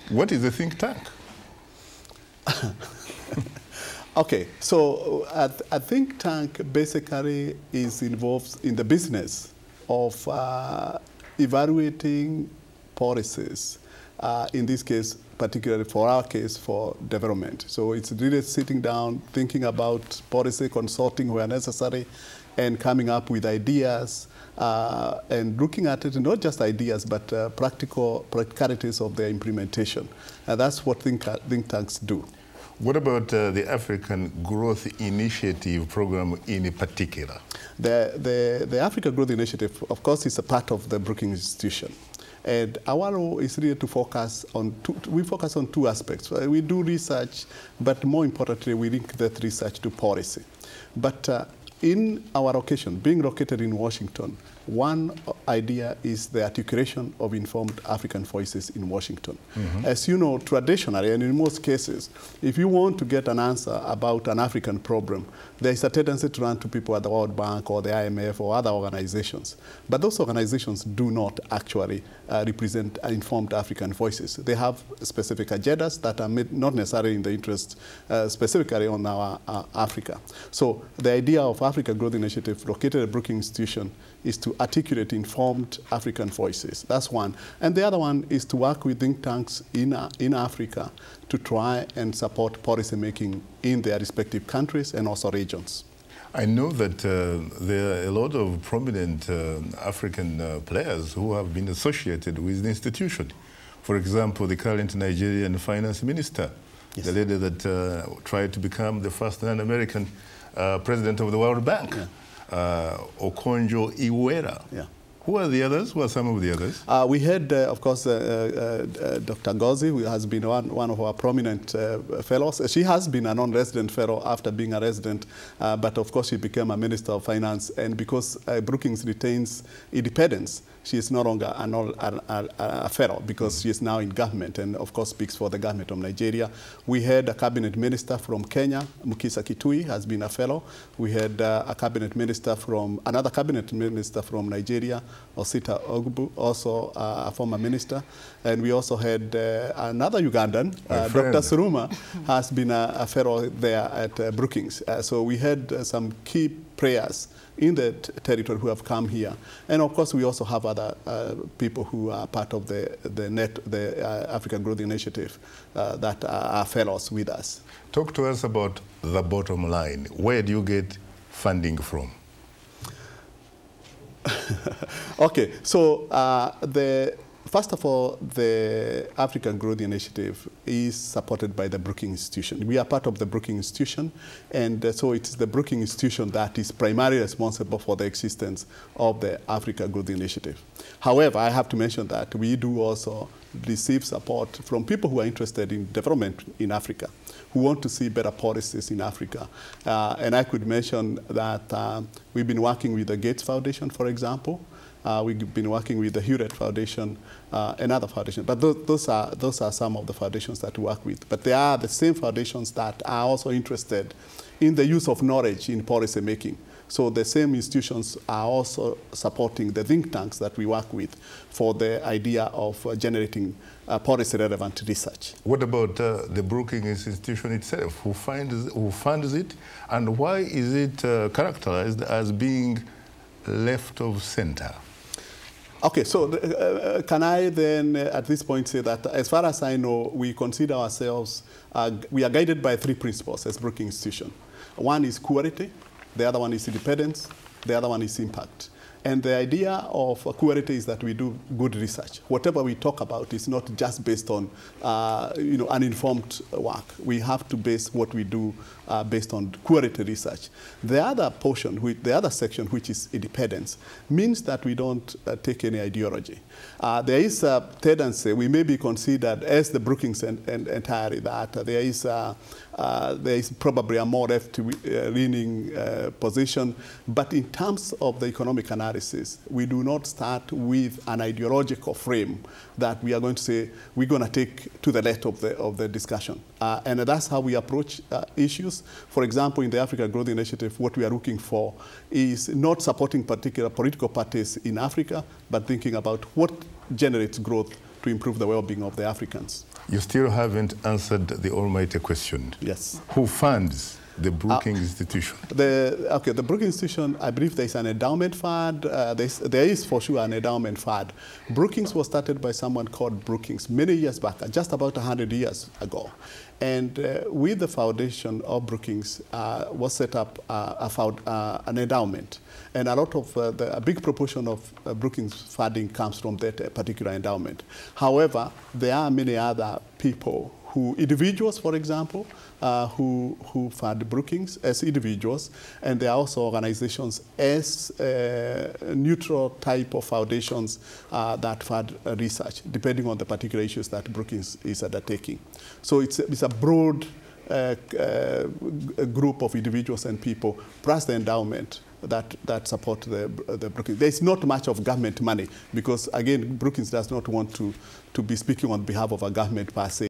What is a think tank? Okay, so a think tank basically is involved in the business of evaluating policies, in this case, particularly for our case, for development. So it's really sitting down, thinking about policy, consulting where necessary, and coming up with ideas, and looking at it, not just ideas, but practicalities of their implementation. And that's what think tanks do. What about the African Growth Initiative program in particular? The African Growth Initiative, of course, is a part of the Brookings Institution. And our role is really to focus on two aspects. We do research, but more importantly, we link that research to policy. But in our location, being located in Washington, one idea is the articulation of informed African voices in Washington. Mm-hmm. As you know, traditionally, and in most cases, if you want to get an answer about an African problem, there is a tendency to run to people at the World Bank or the IMF or other organizations. But those organizations do not actually represent informed African voices. They have specific agendas that are not necessarily in the interest specifically on our Africa. So the idea of Africa Growth Initiative located at Brookings Institution is to articulate informed African voices. That's one. And the other one is to work with think tanks in Africa to try and support policy making in their respective countries and also regions. I know that there are a lot of prominent African players who have been associated with the institution. For example, the current Nigerian finance minister, yes, the lady that tried to become the first non-American president of the World Bank. Yeah. Okonjo Iweala. Yeah. Who are the others? Who are some of the others? We had, of course, Dr. Ngozi, who has been one of our prominent fellows. She has been a non-resident fellow after being a resident, but of course she became a Minister of Finance. And because Brookings retains independence, she is no longer a fellow because she is now in government and, of course, speaks for the government of Nigeria. We had a cabinet minister from Kenya, Mukisa Kitui, has been a fellow. We had a cabinet minister from, another cabinet minister from Nigeria, Osita Ogbu, also a former minister. And we also had another Ugandan, Dr. Suruma, has been a fellow there at Brookings. So we had some key players in the territory who have come here. And of course, we also have other people who are part of the African Growth Initiative that are fellows with us. Talk to us about the bottom line. Where do you get funding from? Okay, so first of all, the African Growth Initiative is supported by the Brookings Institution. We are part of the Brookings Institution, and so it's the Brookings Institution that is primarily responsible for the existence of the Africa Growth Initiative. However, I have to mention that we do also receive support from people who are interested in development in Africa, who want to see better policies in Africa. And I could mention that we've been working with the Gates Foundation, for example. We've been working with the Hewlett Foundation and other foundations. But those are some of the foundations that we work with. But they are the same foundations that are also interested in the use of knowledge in policy making. So the same institutions are also supporting the think tanks that we work with for the idea of generating policy-relevant research. What about the Brookings Institution itself? Who funds it? And why is it characterized as being left of center? Okay, so can I then at this point say that as far as I know, we consider ourselves, we are guided by three principles as Brookings Institution. One is quality, the other one is independence, the other one is impact. And the idea of quality is that we do good research. Whatever we talk about is not just based on uninformed work. We have to base what we do based on quality research. The other portion, the other section, which is independence, means that we don't take any ideology. There is a tendency, we may be considered as the Brookings entirely, that there is probably a more left-leaning position. But in terms of the economic analysis, we do not start with an ideological frame that we are going to say we're going to take to the left of the discussion. And that's how we approach issues. For example, in the Africa Growth Initiative, what we are looking for is not supporting particular political parties in Africa, but thinking about what generates growth to improve the well-being of the Africans. You still haven't answered the almighty question. Yes. Who funds the Brookings Institution? The Brookings Institution, I believe there's an endowment fund. There is for sure an endowment fund. Brookings was started by someone called Brookings many years back, just about 100 years ago. And with the foundation of Brookings was set up an endowment. And a lot of, a big proportion of Brookings funding comes from that particular endowment. However, there are many other people individuals, for example, who fund Brookings as individuals, and there are also organizations as neutral type of foundations that fund research, depending on the particular issues that Brookings is undertaking. So it's a broad group of individuals and people, plus the endowment that support the Brookings. There's not much of government money because, again, Brookings does not want to be speaking on behalf of a government per se.